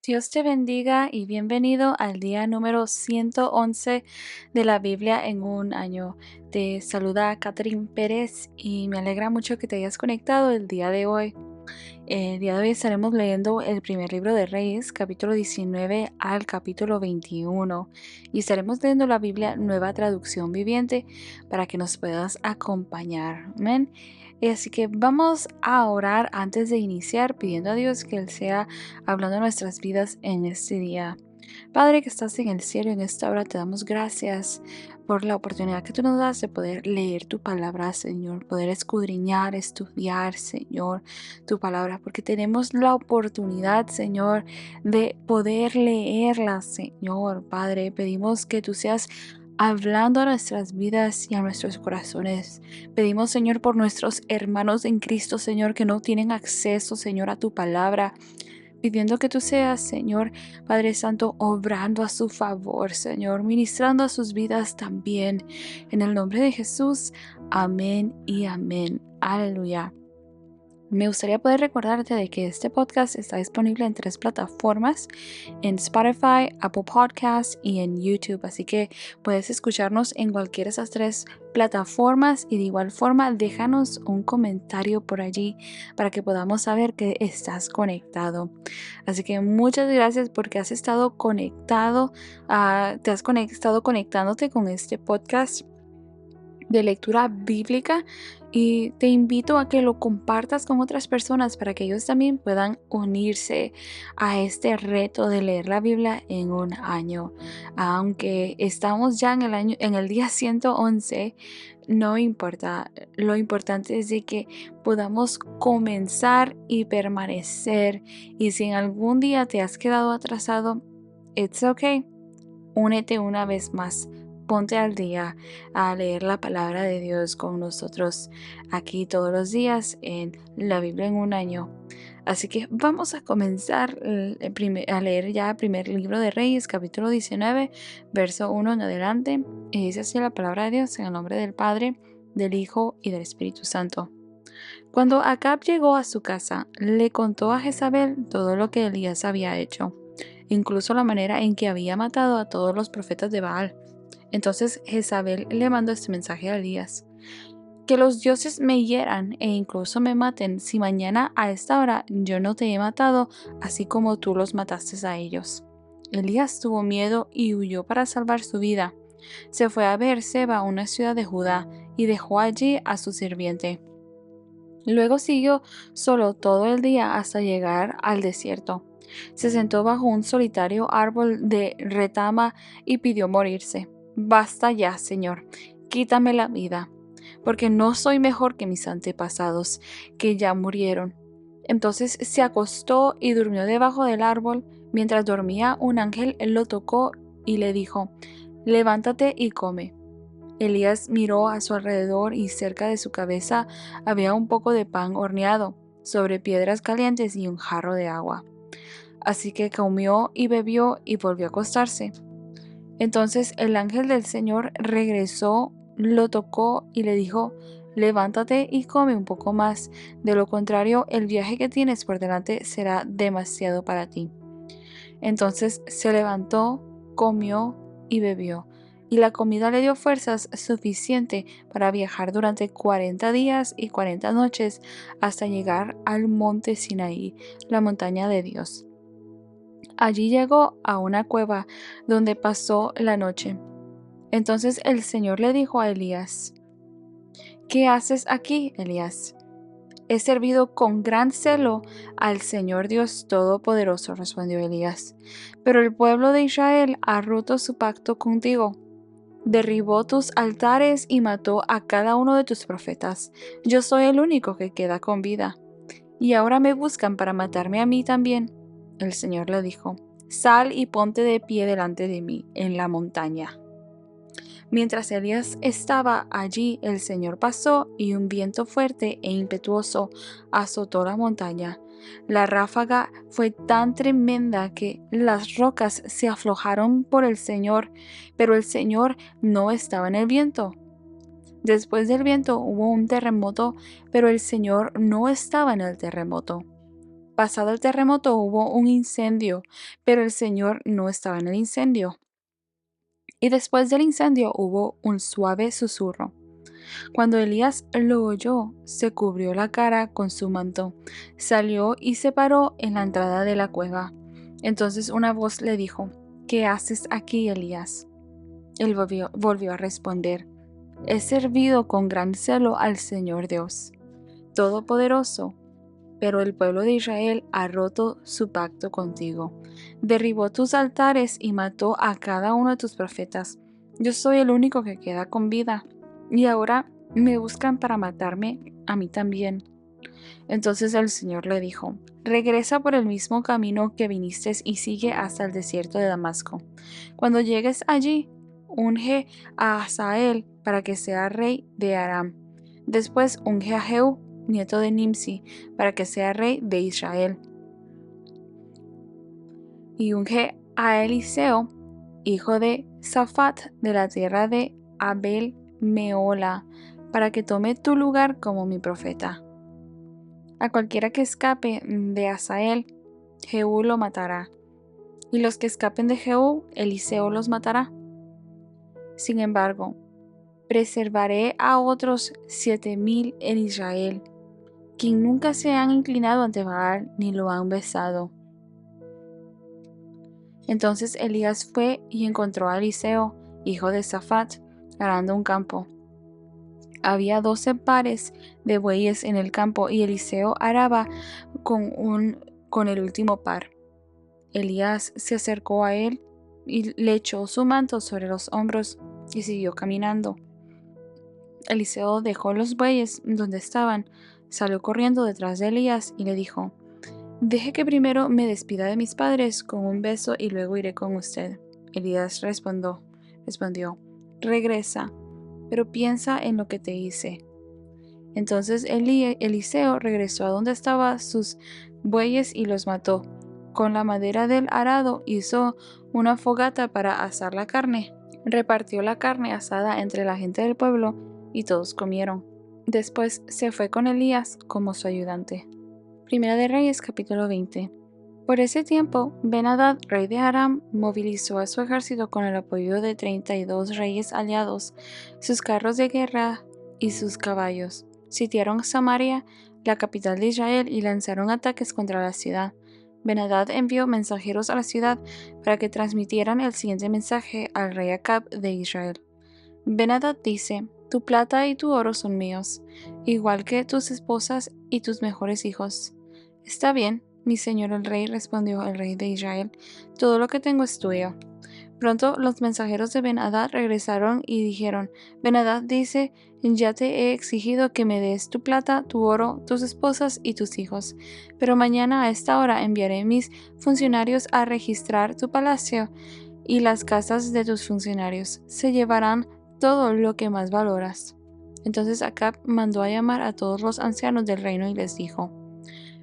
Dios te bendiga y bienvenido al día número 111 de la Biblia en un año. Te saluda Catherine Pérez y me alegra mucho que te hayas conectado el día de hoy. El día de hoy estaremos leyendo el primer libro de Reyes, capítulo 19 al capítulo 21, y estaremos leyendo la Biblia Nueva Traducción Viviente para que nos puedas acompañar. Amén. Así que vamos a orar antes de iniciar, pidiendo a Dios que Él sea hablando en nuestras vidas en este día. Padre que estás en el cielo, en esta hora te damos gracias por la oportunidad que tú nos das de poder leer tu palabra, Señor, poder escudriñar, estudiar, Señor, tu palabra, porque tenemos la oportunidad, Señor, de poder leerla, Señor. Padre, pedimos que tú seas hablando a nuestras vidas y a nuestros corazones. Pedimos, Señor, por nuestros hermanos en Cristo, Señor, que no tienen acceso, Señor, a tu palabra, pidiendo que tú seas, Señor, Padre Santo, obrando a su favor, Señor, ministrando a sus vidas también. En el nombre de Jesús, amén y amén. Aleluya. Me gustaría poder recordarte de que este podcast está disponible en 3 plataformas, en Spotify, Apple Podcasts y en YouTube, así que puedes escucharnos en cualquiera de esas 3 plataformas y de igual forma déjanos un comentario por allí para que podamos saber que estás conectado. Así que muchas gracias porque has estado conectado, estado conectándote con este podcast de lectura bíblica, y te invito a que lo compartas con otras personas para que ellos también puedan unirse a este reto de leer la Biblia en un año. Aunque estamos ya en el día 111, no importa. Lo importante es de que podamos comenzar y permanecer. Y si en algún día te has quedado atrasado, it's okay. Únete una vez más. Ponte al día a leer la palabra de Dios con nosotros aquí todos los días en la Biblia en un año. Así que vamos a comenzar a leer ya el primer libro de Reyes, capítulo 19, verso 1 en adelante. Y dice así la palabra de Dios en el nombre del Padre, del Hijo y del Espíritu Santo. Cuando Acab llegó a su casa, le contó a Jezabel todo lo que Elías había hecho, incluso la manera en que había matado a todos los profetas de Baal. Entonces Jezabel le mandó este mensaje a Elías: que los dioses me hieran e incluso me maten si mañana a esta hora yo no te he matado, así como tú los mataste a ellos. Elías tuvo miedo y huyó para salvar su vida. Se fue a Beerseba, una ciudad de Judá, y dejó allí a su sirviente. Luego siguió solo todo el día hasta llegar al desierto. Se sentó bajo un solitario árbol de retama y pidió morirse. Basta ya, Señor, quítame la vida, porque no soy mejor que mis antepasados, que ya murieron. Entonces se acostó y durmió debajo del árbol. Mientras dormía, un ángel lo tocó y le dijo: levántate y come. Elías miró a su alrededor y cerca de su cabeza había un poco de pan horneado sobre piedras calientes y un jarro de agua. Así que comió y bebió y volvió a acostarse. Entonces el ángel del Señor regresó, lo tocó y le dijo: levántate y come un poco más, de lo contrario el viaje que tienes por delante será demasiado para ti. Entonces se levantó, comió y bebió, y la comida le dio fuerzas suficiente para viajar durante 40 días y 40 noches hasta llegar al monte Sinaí, la montaña de Dios. Allí llegó a una cueva donde pasó la noche. Entonces el Señor le dijo a Elías: ¿qué haces aquí, Elías? He servido con gran celo al Señor Dios Todopoderoso, respondió Elías. Pero el pueblo de Israel ha roto su pacto contigo. Derribó tus altares y mató a cada uno de tus profetas. Yo soy el único que queda con vida. Y ahora me buscan para matarme a mí también. El Señor le dijo: sal y ponte de pie delante de mí en la montaña. Mientras Elías estaba allí, el Señor pasó y un viento fuerte e impetuoso azotó la montaña. La ráfaga fue tan tremenda que las rocas se aflojaron por el Señor, pero el Señor no estaba en el viento. Después del viento hubo un terremoto, pero el Señor no estaba en el terremoto. Pasado el terremoto hubo un incendio, pero el Señor no estaba en el incendio. Y después del incendio hubo un suave susurro. Cuando Elías lo oyó, se cubrió la cara con su manto, salió y se paró en la entrada de la cueva. Entonces una voz le dijo: ¿Qué haces aquí, Elías? Él volvió a responder: He servido con gran celo al Señor Dios Todopoderoso, pero el pueblo de Israel ha roto su pacto contigo. Derribó tus altares y mató a cada uno de tus profetas. Yo soy el único que queda con vida, y ahora me buscan para matarme a mí también. Entonces el Señor le dijo: Regresa por el mismo camino que viniste y sigue hasta el desierto de Damasco. Cuando llegues allí, unge a Hazael para que sea rey de Aram. Después unge a Jehú, nieto de Nimsi, para que sea rey de Israel. Y unge a Eliseo, hijo de Safat, de la tierra de Abel Meola, para que tome tu lugar como mi profeta. A cualquiera que escape de Hazael, Jehú lo matará, y los que escapen de Jehú, Eliseo los matará. Sin embargo, preservaré a otros 7,000 en Israel, quien nunca se han inclinado ante Baal ni lo han besado. Entonces Elías fue y encontró a Eliseo, hijo de Safat, arando un campo. Había 12 pares de bueyes en el campo, y Eliseo araba con el último par. Elías se acercó a él y le echó su manto sobre los hombros y siguió caminando. Eliseo dejó los bueyes donde estaban, salió corriendo detrás de Elías y le dijo: Deje que primero me despida de mis padres con un beso y luego iré con usted. Elías respondió: Regresa, pero piensa en lo que te hice. Entonces Eliseo regresó a donde estaban sus bueyes y los mató. Con la madera del arado hizo una fogata para asar la carne. Repartió la carne asada entre la gente del pueblo y todos comieron. Después se fue con Elías como su ayudante. Primera de Reyes, capítulo 20. Por ese tiempo, Ben-Hadad, rey de Aram, movilizó a su ejército con el apoyo de 32 reyes aliados, sus carros de guerra y sus caballos. Sitiaron Samaria, la capital de Israel, y lanzaron ataques contra la ciudad. Ben-Hadad envió mensajeros a la ciudad para que transmitieran el siguiente mensaje al rey Acab de Israel. Ben-Hadad dice: Tu plata y tu oro son míos, igual que tus esposas y tus mejores hijos. Está bien, mi señor el rey, respondió el rey de Israel, todo lo que tengo es tuyo. Pronto los mensajeros de Ben-Hadad regresaron y dijeron: Ben-Hadad dice: Ya te he exigido que me des tu plata, tu oro, tus esposas y tus hijos, pero mañana a esta hora enviaré mis funcionarios a registrar tu palacio y las casas de tus funcionarios. Se llevarán todo lo que más valoras. Entonces Acab mandó a llamar a todos los ancianos del reino y les dijo: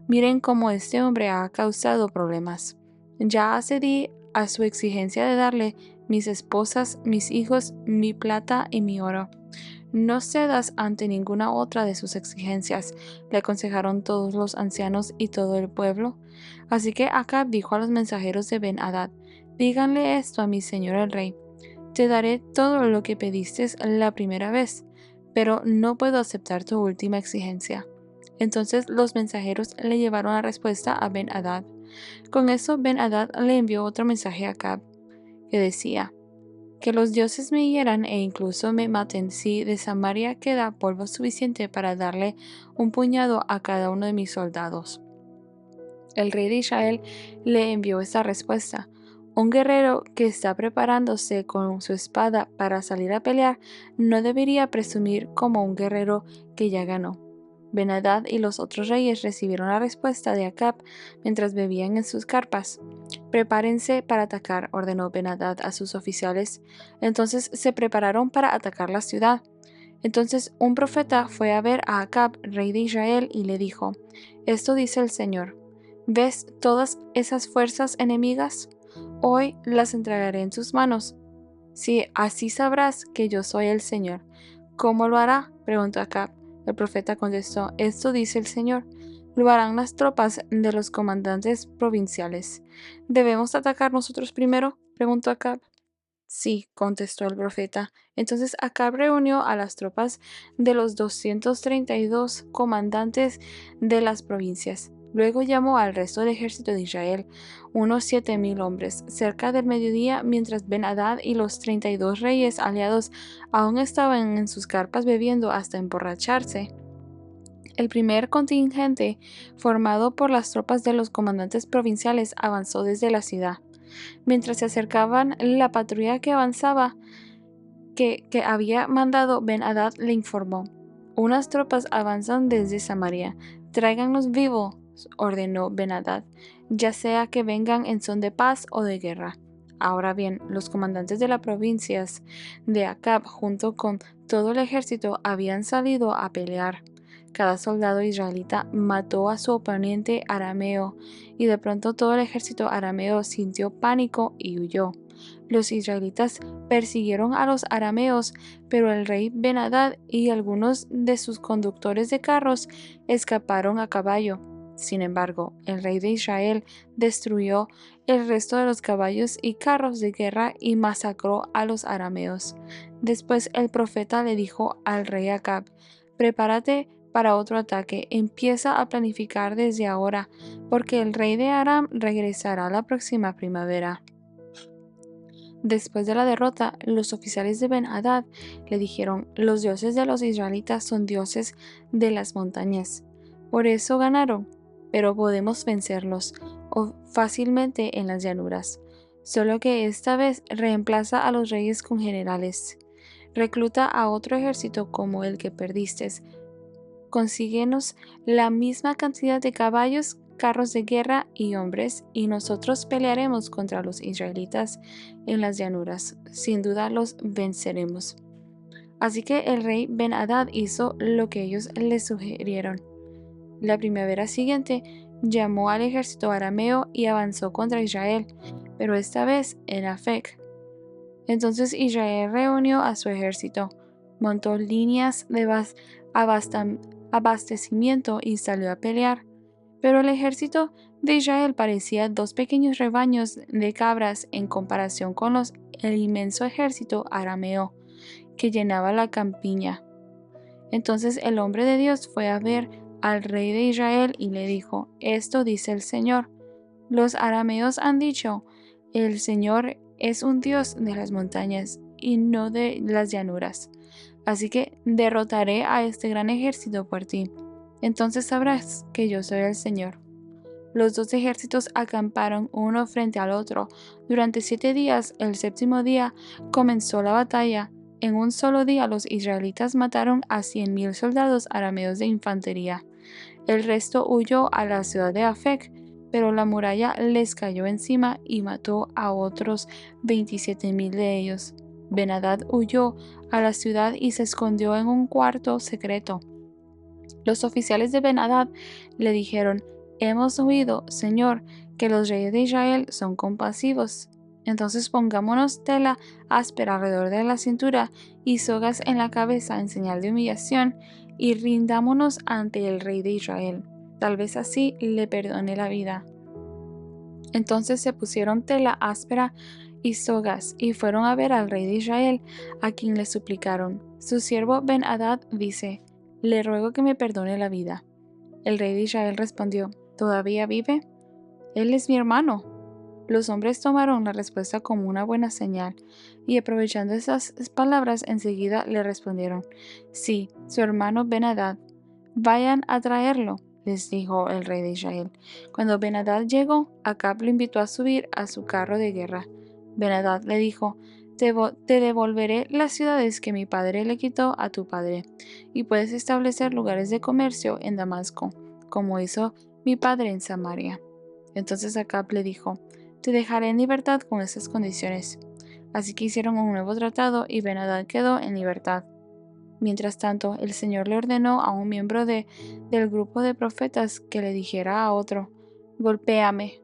Miren cómo este hombre ha causado problemas. Ya accedí a su exigencia de darle mis esposas, mis hijos, mi plata y mi oro. No cedas ante ninguna otra de sus exigencias, le aconsejaron todos los ancianos y todo el pueblo. Así que Acab dijo a los mensajeros de Ben-Hadad: Díganle esto a mi señor el rey: Te daré todo lo que pediste la primera vez, pero no puedo aceptar tu última exigencia. Entonces los mensajeros le llevaron la respuesta a Ben-Hadad. Con eso Ben-Hadad le envió otro mensaje a Acab, que decía: Que los dioses me hieran e incluso me maten si de Samaria queda polvo suficiente para darle un puñado a cada uno de mis soldados. El rey de Israel le envió esta respuesta: Un guerrero que está preparándose con su espada para salir a pelear no debería presumir como un guerrero que ya ganó. Ben-Hadad y los otros reyes recibieron la respuesta de Acab mientras bebían en sus carpas. Prepárense para atacar, ordenó Ben-Hadad a sus oficiales. Entonces se prepararon para atacar la ciudad. Entonces un profeta fue a ver a Acab, rey de Israel, y le dijo: Esto dice el Señor: ¿Ves todas esas fuerzas enemigas? Hoy las entregaré en tus manos. Sí, así sabrás que yo soy el Señor. ¿Cómo lo hará?, preguntó Acab. El profeta contestó: Esto dice el Señor: lo harán las tropas de los comandantes provinciales. ¿Debemos atacar nosotros primero?, preguntó Acab. Sí, contestó el profeta. Entonces Acab reunió a las tropas de los 232 comandantes de las provincias. Luego llamó al resto del ejército de Israel, unos 7,000 hombres, cerca del mediodía, mientras Ben-Hadad y los 32 reyes aliados aún estaban en sus carpas bebiendo hasta emborracharse. El primer contingente, formado por las tropas de los comandantes provinciales, avanzó desde la ciudad. Mientras se acercaban, la patrulla que avanzaba, que había mandado Ben-Hadad, le informó: unas tropas avanzan desde Samaria. Tráiganlos vivos, ordenó Ben-Hadad, ya sea que vengan en son de paz o de guerra. Ahora bien, los comandantes de las provincias de Acab, junto con todo el ejército, habían salido a pelear. Cada soldado israelita mató a su oponente arameo, y de pronto todo el ejército arameo sintió pánico y huyó. Los israelitas persiguieron a los arameos, pero el rey Ben-Hadad y algunos de sus conductores de carros escaparon a caballo. Sin embargo, el rey de Israel destruyó el resto de los caballos y carros de guerra y masacró a los arameos. Después el profeta le dijo al rey Acab: prepárate para otro ataque, empieza a planificar desde ahora, porque el rey de Aram regresará la próxima primavera. Después de la derrota, los oficiales de Ben-Hadad le dijeron: los dioses de los israelitas son dioses de las montañas. Por eso ganaron, pero podemos vencerlos fácilmente en las llanuras. Solo que esta vez reemplaza a los reyes con generales. Recluta a otro ejército como el que perdiste. Consíguenos la misma cantidad de caballos, carros de guerra y hombres, y nosotros pelearemos contra los israelitas en las llanuras. Sin duda los venceremos. Así que el rey Ben-Hadad hizo lo que ellos le sugirieron. La primavera siguiente llamó al ejército arameo y avanzó contra Israel, pero esta vez en Afec. Entonces Israel reunió a su ejército, montó líneas de abastecimiento y salió a pelear. Pero el ejército de Israel parecía 2 pequeños rebaños de cabras en comparación con el inmenso ejército arameo que llenaba la campiña. Entonces el hombre de Dios fue a ver al rey de Israel y le dijo: esto dice el Señor. Los arameos han dicho: el Señor es un Dios de las montañas y no de las llanuras. Así que derrotaré a este gran ejército por ti. Entonces sabrás que yo soy el Señor. Los 2 ejércitos acamparon uno frente al otro durante 7 días. El 7º día comenzó la batalla. En un solo día los israelitas mataron a 100,000 soldados arameos de infantería. El resto huyó a la ciudad de Afec, pero la muralla les cayó encima y mató a otros 27,000 de ellos. Ben-Hadad huyó a la ciudad y se escondió en un cuarto secreto. Los oficiales de Ben-Hadad le dijeron: hemos oído, Señor, que los reyes de Israel son compasivos. Entonces pongámonos tela áspera alrededor de la cintura y sogas en la cabeza en señal de humillación, y rindámonos ante el rey de Israel. Tal vez así le perdone la vida. Entonces se pusieron tela áspera y sogas y fueron a ver al rey de Israel, a quien le suplicaron. Su siervo Ben-Hadad dice: le ruego que me perdone la vida. El rey de Israel respondió: ¿todavía vive? Él es mi hermano. Los hombres tomaron la respuesta como una buena señal, y aprovechando esas palabras enseguida le respondieron: sí, su hermano Ben-Hadad. Vayan a traerlo, les dijo el rey de Israel. Cuando Ben-Hadad llegó, Acab lo invitó a subir a su carro de guerra. Ben-Hadad le dijo: te devolveré las ciudades que mi padre le quitó a tu padre, y puedes establecer lugares de comercio en Damasco, como hizo mi padre en Samaria. Entonces Acab le dijo: te dejaré en libertad con estas condiciones. Así que hicieron un nuevo tratado y Ben-Hadad quedó en libertad. Mientras tanto, el Señor le ordenó a un miembro del grupo de profetas que le dijera a otro: golpéame.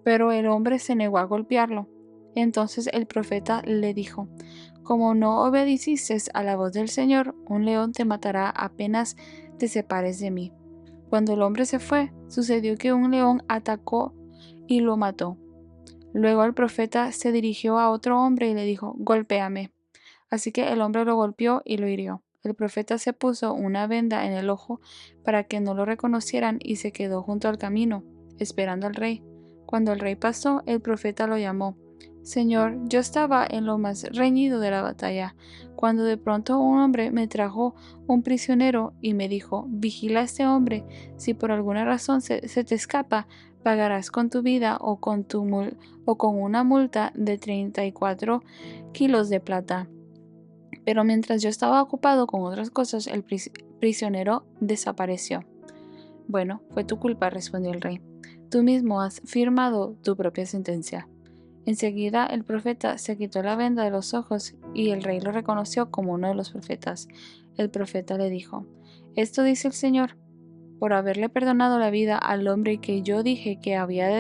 Pero el hombre se negó a golpearlo. Entonces el profeta le dijo: como no obedeciste a la voz del Señor, un león te matará apenas te separes de mí. Cuando el hombre se fue, sucedió que un león atacó y lo mató. Luego el profeta se dirigió a otro hombre y le dijo: golpéame. Así que el hombre lo golpeó y lo hirió. El profeta se puso una venda en el ojo para que no lo reconocieran y se quedó junto al camino, esperando al rey. Cuando el rey pasó, el profeta lo llamó: Señor, yo estaba en lo más reñido de la batalla, cuando de pronto un hombre me trajo un prisionero y me dijo: vigila a este hombre, si por alguna razón se te escapa, pagarás con tu vida o con una multa de 34 kilos de plata. Pero mientras yo estaba ocupado con otras cosas, el prisionero desapareció. Bueno, fue tu culpa, respondió el rey. Tú mismo has firmado tu propia sentencia. Enseguida el profeta se quitó la venda de los ojos y el rey lo reconoció como uno de los profetas. El profeta le dijo: esto dice el Señor: por haberle perdonado la vida al hombre que yo dije que había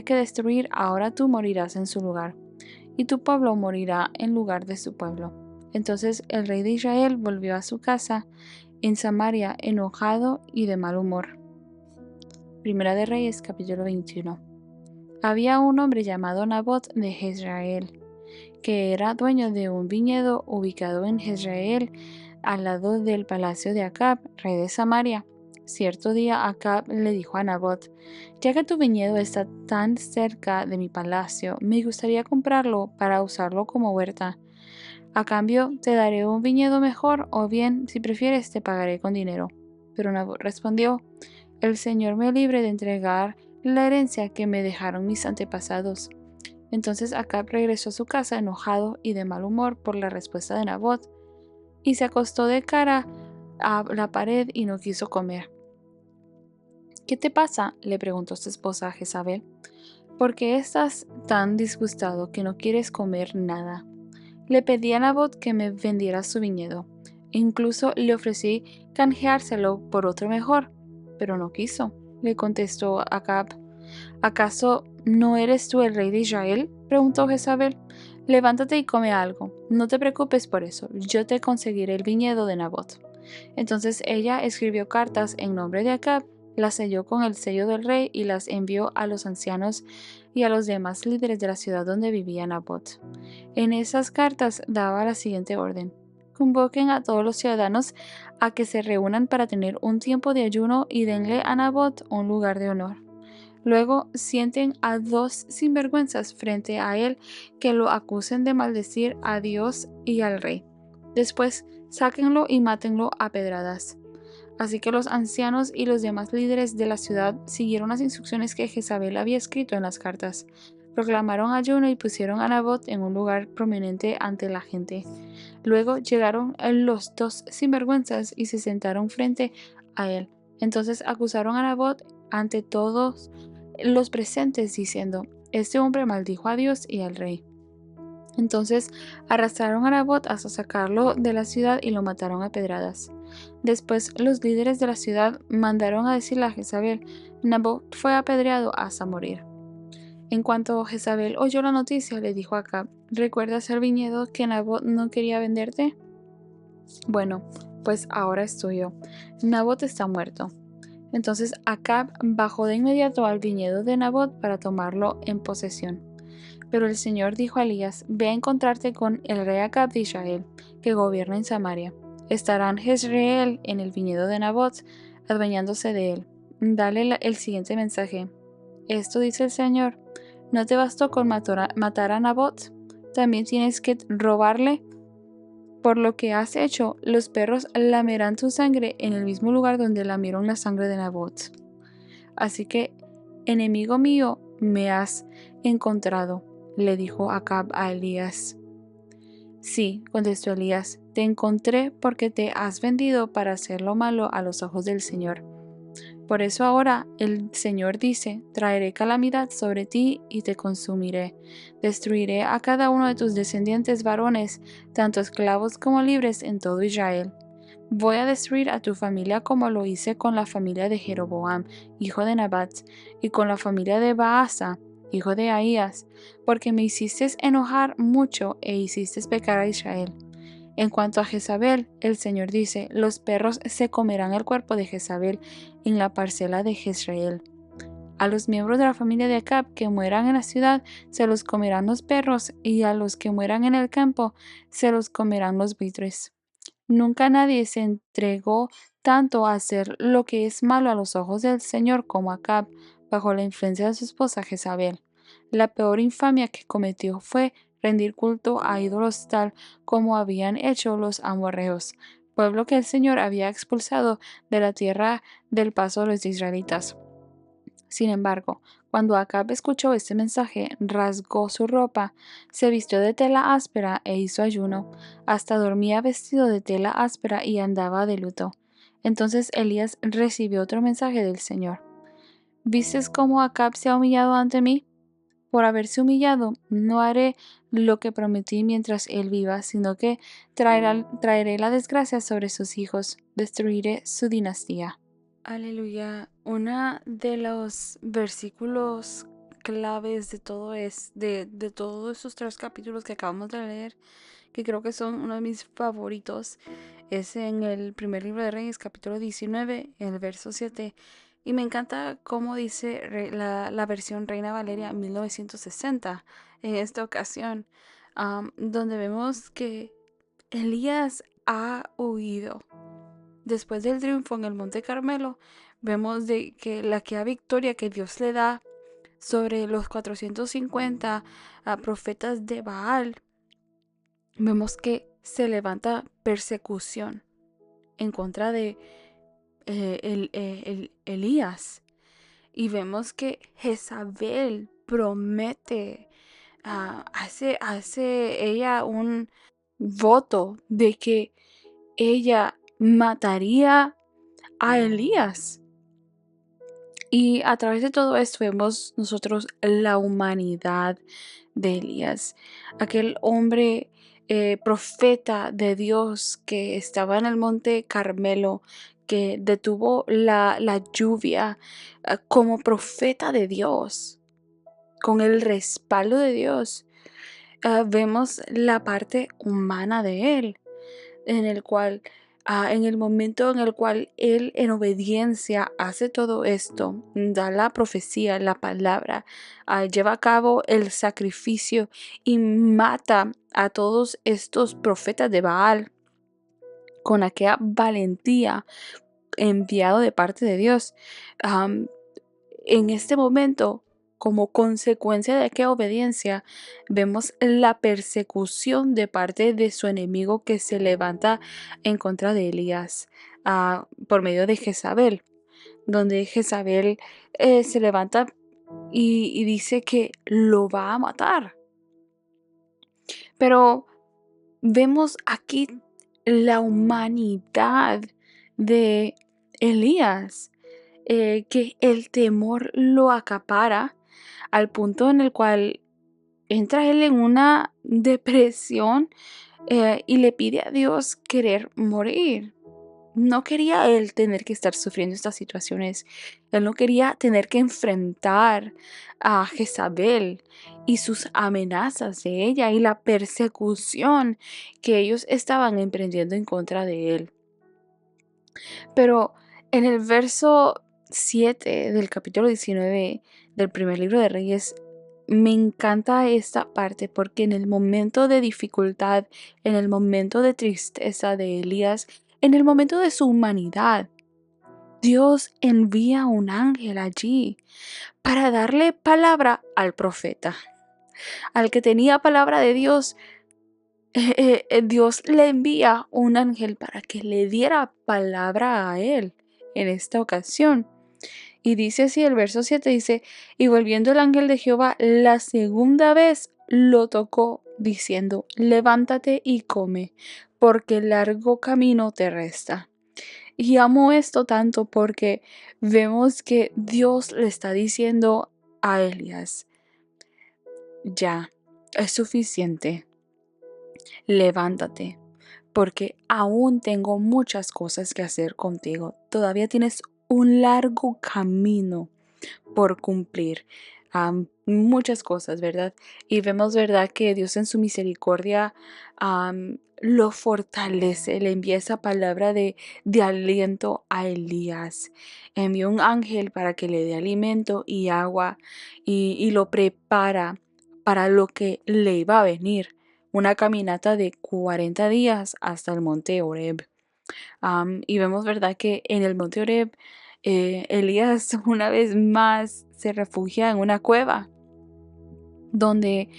que destruir, ahora tú morirás en su lugar, y tu pueblo morirá en lugar de su pueblo. Entonces el rey de Israel volvió a su casa en Samaria enojado y de mal humor. Primera de Reyes, capítulo 21. Había un hombre llamado Nabot de Jezreel, que era dueño de un viñedo ubicado en Jezreel, al lado del palacio de Acab, rey de Samaria. Cierto día Acab le dijo a Nabot: ya que tu viñedo está tan cerca de mi palacio, me gustaría comprarlo para usarlo como huerta. A cambio, te daré un viñedo mejor, o bien, si prefieres, te pagaré con dinero. Pero Nabot respondió: el Señor me libre de entregar la herencia que me dejaron mis antepasados. Entonces Acab regresó a su casa enojado y de mal humor por la respuesta de Nabot, y se acostó de cara a la pared y no quiso comer. ¿Qué te pasa?, le preguntó su esposa a Jezabel. ¿Por qué estás tan disgustado que no quieres comer nada? Le pedí a Nabot que me vendiera su viñedo. Incluso le ofrecí canjeárselo por otro mejor, pero no quiso. Le contestó Acab: ¿acaso no eres tú el rey de Israel?, preguntó Jezabel. Levántate y come algo. No te preocupes por eso. Yo te conseguiré el viñedo de Nabot. Entonces ella escribió cartas en nombre de Acab, las selló con el sello del rey y las envió a los ancianos y a los demás líderes de la ciudad donde vivía Nabot. En esas cartas daba la siguiente orden: convoquen a todos los ciudadanos a que se reúnan para tener un tiempo de ayuno y denle a Nabot un lugar de honor. Luego sienten a 2 sinvergüenzas frente a él que lo acusen de maldecir a Dios y al rey. Después sáquenlo y mátenlo a pedradas. Así que los ancianos y los demás líderes de la ciudad siguieron las instrucciones que Jezabel había escrito en las cartas. Proclamaron ayuno y pusieron a Nabot en un lugar prominente ante la gente. Luego llegaron los 2 sinvergüenzas y se sentaron frente a él. Entonces acusaron a Nabot ante todos los presentes, diciendo: este hombre maldijo a Dios y al rey. Entonces arrastraron a Nabot hasta sacarlo de la ciudad y lo mataron a pedradas. Después los líderes de la ciudad mandaron a decirle a Jezabel: Nabot fue apedreado hasta morir. En cuanto Jezabel oyó la noticia, le dijo a Acab: ¿recuerdas el viñedo que Nabot no quería venderte? Bueno, pues ahora es tuyo. Nabot está muerto. Entonces Acab bajó de inmediato al viñedo de Nabot para tomarlo en posesión. Pero el Señor dijo a Elías: ve a encontrarte con el rey Acab de Israel, que gobierna en Samaria. Estará en Jezreel, en el viñedo de Nabot, adueñándose de él. Dale el siguiente mensaje: esto dice el Señor: ¿no te bastó con matar a Nabot? ¿También tienes que robarle? Por lo que has hecho, los perros lamerán tu sangre en el mismo lugar donde lamieron la sangre de Nabot. Así que, enemigo mío, me has encontrado, le dijo Acab a Elías. Sí, contestó Elías, te encontré porque te has vendido para hacer lo malo a los ojos del Señor. Por eso ahora el Señor dice: traeré calamidad sobre ti y te consumiré. Destruiré a cada uno de tus descendientes varones, tanto esclavos como libres, en todo Israel. Voy a destruir a tu familia como lo hice con la familia de Jeroboam, hijo de Nabat, y con la familia de Baasa, hijo de Ahías, porque me hiciste enojar mucho e hiciste pecar a Israel. En cuanto a Jezabel, el Señor dice, los perros se comerán el cuerpo de Jezabel en la parcela de Jezreel. A los miembros de la familia de Acab que mueran en la ciudad se los comerán los perros, y a los que mueran en el campo se los comerán los buitres. Nunca nadie se entregó tanto a hacer lo que es malo a los ojos del Señor como Acab, bajo la influencia de su esposa Jezabel. La peor infamia que cometió fue rendir culto a ídolos tal como habían hecho los amorreos, pueblo que el Señor había expulsado de la tierra del paso de los israelitas. Sin embargo, cuando Acab escuchó este mensaje, rasgó su ropa, se vistió de tela áspera e hizo ayuno. Hasta dormía vestido de tela áspera y andaba de luto. Entonces Elías recibió otro mensaje del Señor. ¿Vistes cómo Acab se ha humillado ante mí? Por haberse humillado, no haré lo que prometí mientras él viva, sino que traeré la desgracia sobre sus hijos, destruiré su dinastía. Aleluya. Uno de los versículos claves de todo de todos esos 3 capítulos que acabamos de leer, que creo que son uno de mis favoritos, es en el primer libro de Reyes, capítulo 19, el verso 7. Y me encanta cómo dice la versión Reina Valeria 1960 en esta ocasión, donde vemos que Elías ha huido. Después del triunfo en el Monte Carmelo, vemos de que la victoria que Dios le da sobre los 450 profetas de Baal, vemos que se levanta persecución en contra de Elías. Y vemos que Jezabel promete, hace ella un voto de que ella mataría a Elías. Y a través de todo esto vemos nosotros la humanidad de Elías, aquel hombre profeta de Dios que estaba en el monte Carmelo, que detuvo la lluvia como profeta de Dios, con el respaldo de Dios. Vemos la parte humana de él, en el cual, en el momento en el cual él en obediencia hace todo esto, da la profecía, la palabra, lleva a cabo el sacrificio y mata a todos estos profetas de Baal con aquella valentía enviado de parte de Dios. En este momento, como consecuencia de aquella obediencia, vemos la persecución de parte de su enemigo que se levanta en contra de Elías por medio de Jezabel, donde Jezabel se levanta y dice que lo va a matar. Pero vemos aquí la humanidad de Elías. Que el temor lo acapara al punto en el cual entra él en una depresión y le pide a Dios querer morir. No quería él tener que estar sufriendo estas situaciones. Él no quería tener que enfrentar a Jezabel y sus amenazas de ella y la persecución que ellos estaban emprendiendo en contra de él. Pero en el verso 7 del capítulo 19 del primer libro de Reyes, me encanta esta parte porque en el momento de dificultad, en el momento de tristeza de Elías, en el momento de su humanidad, Dios envía un ángel allí para darle palabra al profeta, al que tenía palabra de Dios. Dios le envía un ángel para que le diera palabra a él en esta ocasión. Y dice así, el verso 7 dice, y volviendo el ángel de Jehová la segunda vez lo tocó, diciendo, levántate y come, porque largo camino te resta. Y amo esto tanto porque vemos que Dios le está diciendo a Elías, ya, es suficiente. Levántate, porque aún tengo muchas cosas que hacer contigo. Todavía tienes un largo camino por cumplir. muchas cosas, ¿verdad? Y vemos, ¿verdad?, que Dios en su misericordia lo fortalece, le envía esa palabra de aliento a Elías. Envió un ángel para que le dé alimento y agua y lo prepara para lo que le iba a venir, una caminata de 40 días hasta el monte Horeb. Y vemos, ¿verdad?, que en el monte Horeb, Elías una vez más se refugia en una cueva donde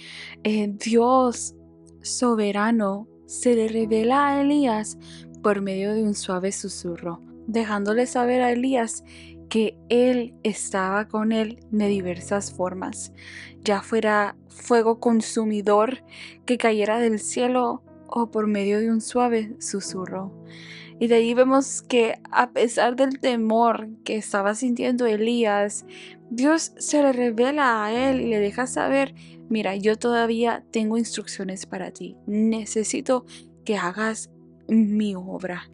Dios soberano se le revela a Elías por medio de un suave susurro, dejándole saber a Elías que él estaba con él de diversas formas, ya fuera fuego consumidor que cayera del cielo o por medio de un suave susurro. Y de ahí vemos que a pesar del temor que estaba sintiendo Elías, Dios se le revela a él y le deja saber: mira, yo todavía tengo instrucciones para ti. Necesito que hagas mi obra.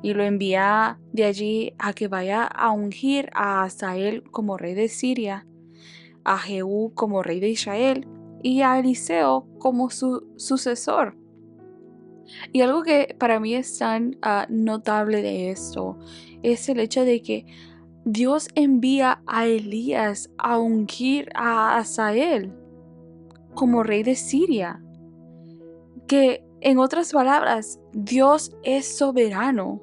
Y lo envía de allí a que vaya a ungir a Hazael como rey de Siria, a Jehú como rey de Israel y a Eliseo como su sucesor. Y algo que para mí es tan notable de esto es el hecho de que Dios envía a Elías a ungir a Hazael como rey de Siria. Que en otras palabras, Dios es soberano.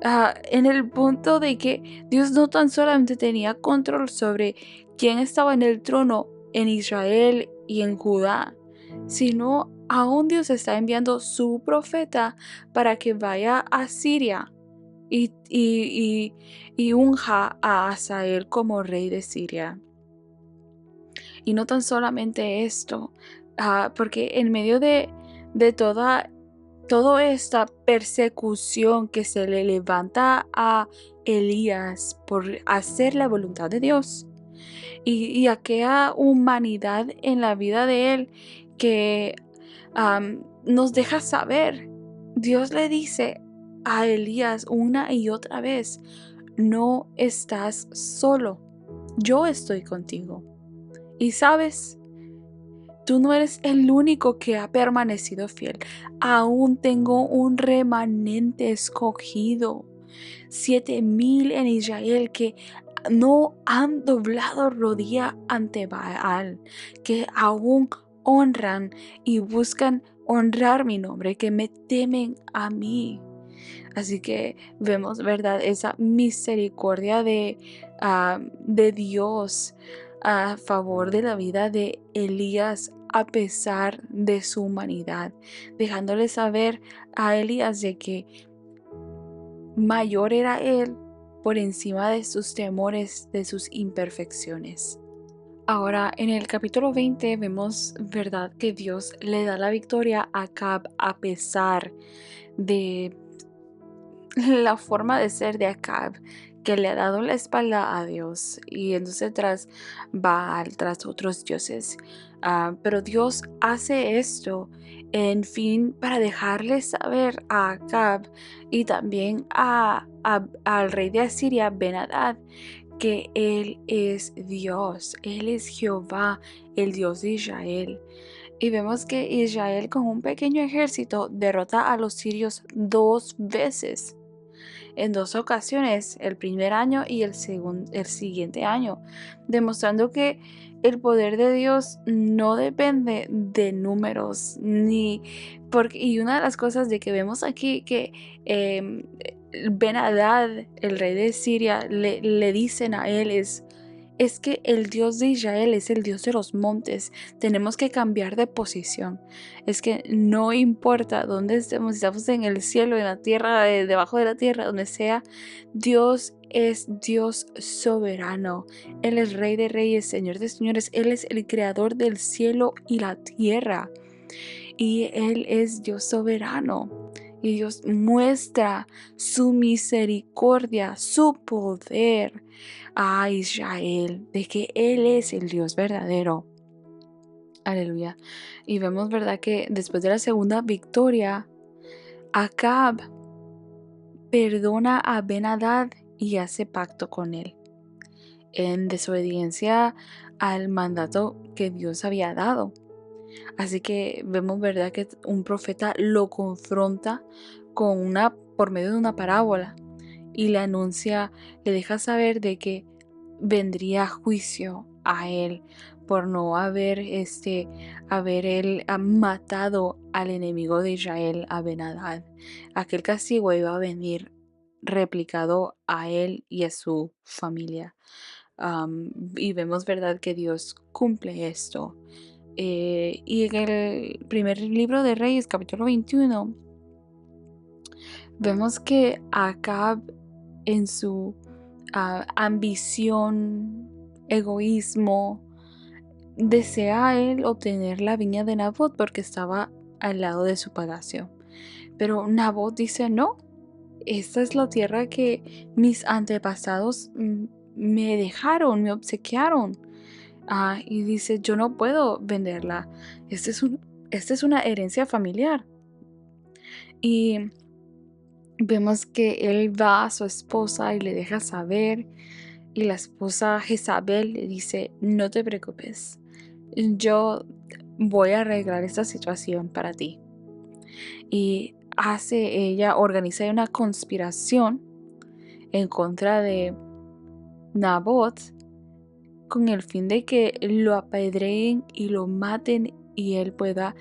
En el punto de que Dios no tan solamente tenía control sobre quién estaba en el trono en Israel y en Judá, sino aún Dios está enviando su profeta para que vaya a Siria y unja a Hazael como rey de Siria. Y no tan solamente esto, porque en medio de toda esta persecución que se le levanta a Elías por hacer la voluntad de Dios y aquella humanidad en la vida de él que nos deja saber, Dios le dice a Elías una y otra vez: no estás solo, yo estoy contigo. Y sabes, tú no eres el único que ha permanecido fiel. Aún tengo un remanente escogido, 7,000 en Israel que no han doblado rodilla ante Baal, que aún honran y buscan honrar mi nombre, que me temen a mí. Así que vemos, ¿verdad?, esa misericordia de Dios a favor de la vida de Elías a pesar de su humanidad, dejándole saber a Elías de que mayor era él por encima de sus temores, de sus imperfecciones. Ahora, en el capítulo 20 vemos, ¿verdad?, que Dios le da la victoria a Acab a pesar de la forma de ser de Acab, que le ha dado la espalda a Dios y entonces tras Baal, tras otros dioses. Pero Dios hace esto en fin para dejarle saber a Acab y también al rey de Asiria, Ben-Hadad, que Él es Dios, Él es Jehová, el Dios de Israel. Y vemos que Israel con un pequeño ejército derrota a los sirios 2 veces en 2 ocasiones, el primer año y el siguiente año, demostrando que el poder de Dios no depende de números, y una de las cosas de que vemos aquí que Ben-Hadad, el rey de Siria, le dicen a él es que el Dios de Israel es el Dios de los montes. Tenemos que cambiar de posición. Es que no importa dónde estemos, si estamos en el cielo, en la tierra, debajo de la tierra, donde sea, Dios es Dios soberano. Él es Rey de Reyes, Señor de Señores. Él es el creador del cielo y la tierra. Y Él es Dios soberano. Y Dios muestra su misericordia, su poder a Israel, de que Él es el Dios verdadero. Aleluya. Y vemos, ¿verdad?, que después de la segunda victoria, Acab perdona a Ben-Hadad y hace pacto con él. En desobediencia al mandato que Dios había dado. Así que vemos, ¿verdad?, que un profeta lo confronta por medio de una parábola y le anuncia, le deja saber de que vendría juicio a él por no haber él matado al enemigo de Israel, a Ben-Hadad. Aquel castigo iba a venir replicado a él y a su familia. Y vemos, ¿verdad?, que Dios cumple esto. Y en el primer libro de Reyes, capítulo 21, vemos que Acab, en su ambición, egoísmo, desea él obtener la viña de Nabot porque estaba al lado de su palacio. Pero Nabot dice: no, esta es la tierra que mis antepasados me dejaron, me obsequiaron. Y dice: yo no puedo venderla. Esta es una herencia familiar. Y vemos que él va a su esposa y le deja saber. Y la esposa Jezabel le dice: no te preocupes, yo voy a arreglar esta situación para ti. Y ella organiza una conspiración en contra de Nabot con el fin de que lo apedreen y lo maten y él pueda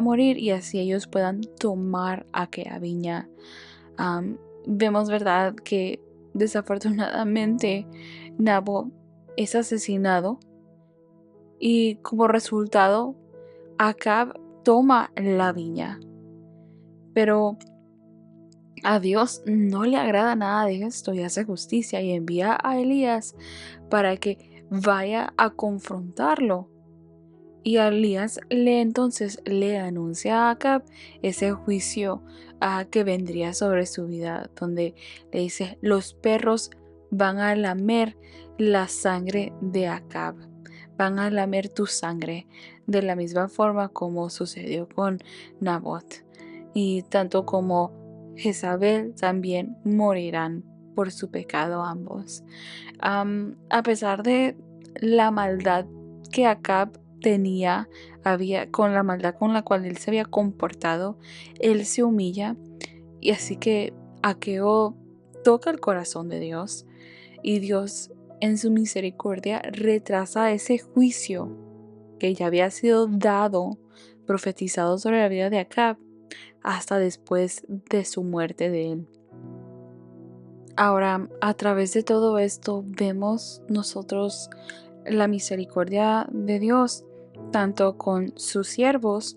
morir, y así ellos puedan tomar aquella viña. Vemos, ¿verdad?, que desafortunadamente Nabot es asesinado y como resultado Acab toma la viña. Pero a Dios no le agrada nada de esto y hace justicia y envía a Elías para que vaya a confrontarlo. Y Elías entonces le anuncia a Acab ese juicio que vendría sobre su vida, donde le dice: los perros van a lamer la sangre de Acab, van a lamer tu sangre, de la misma forma como sucedió con Nabot. Y tanto como Jezabel también morirán por su pecado ambos. A pesar de la maldad que Acab tenía, con la maldad con la cual él se había comportado, él se humilla, y así que Aqueo toca el corazón de Dios, y Dios en su misericordia retrasa ese juicio que ya había sido dado, profetizado sobre la vida de Acab, hasta después de su muerte de él. Ahora, a través de todo esto vemos nosotros la misericordia de Dios, tanto con sus siervos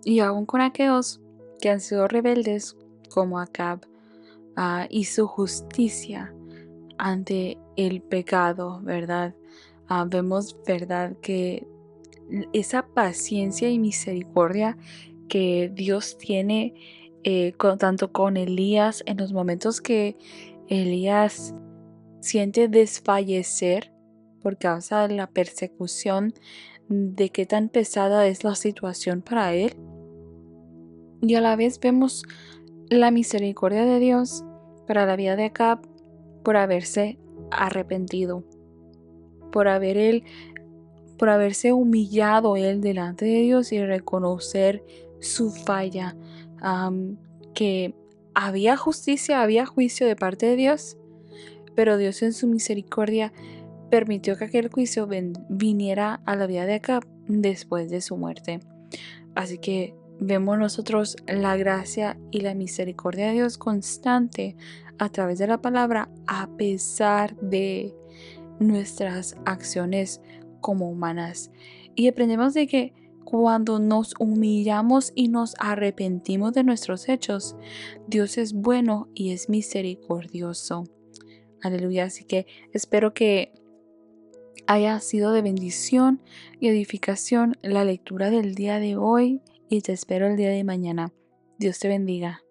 y aún con aquellos que han sido rebeldes como Acab, y su justicia ante el pecado, ¿verdad? Vemos, ¿verdad?, que esa paciencia y misericordia que Dios tiene, tanto con Elías, en los momentos que Elías siente desfallecer por causa de la persecución, de qué tan pesada es la situación para él. Y a la vez vemos la misericordia de Dios para la vida de Acab por haberse arrepentido, por haberse humillado él delante de Dios y reconocer su falla, que había justicia, había juicio de parte de Dios, pero Dios en su misericordia permitió que aquel juicio viniera a la vida de Acab después de su muerte. Así que vemos nosotros la gracia y la misericordia de Dios constante a través de la palabra, a pesar de nuestras acciones como humanas. Y aprendemos de que cuando nos humillamos y nos arrepentimos de nuestros hechos, Dios es bueno y es misericordioso. Aleluya. Así que espero que haya sido de bendición y edificación la lectura del día de hoy, y te espero el día de mañana. Dios te bendiga.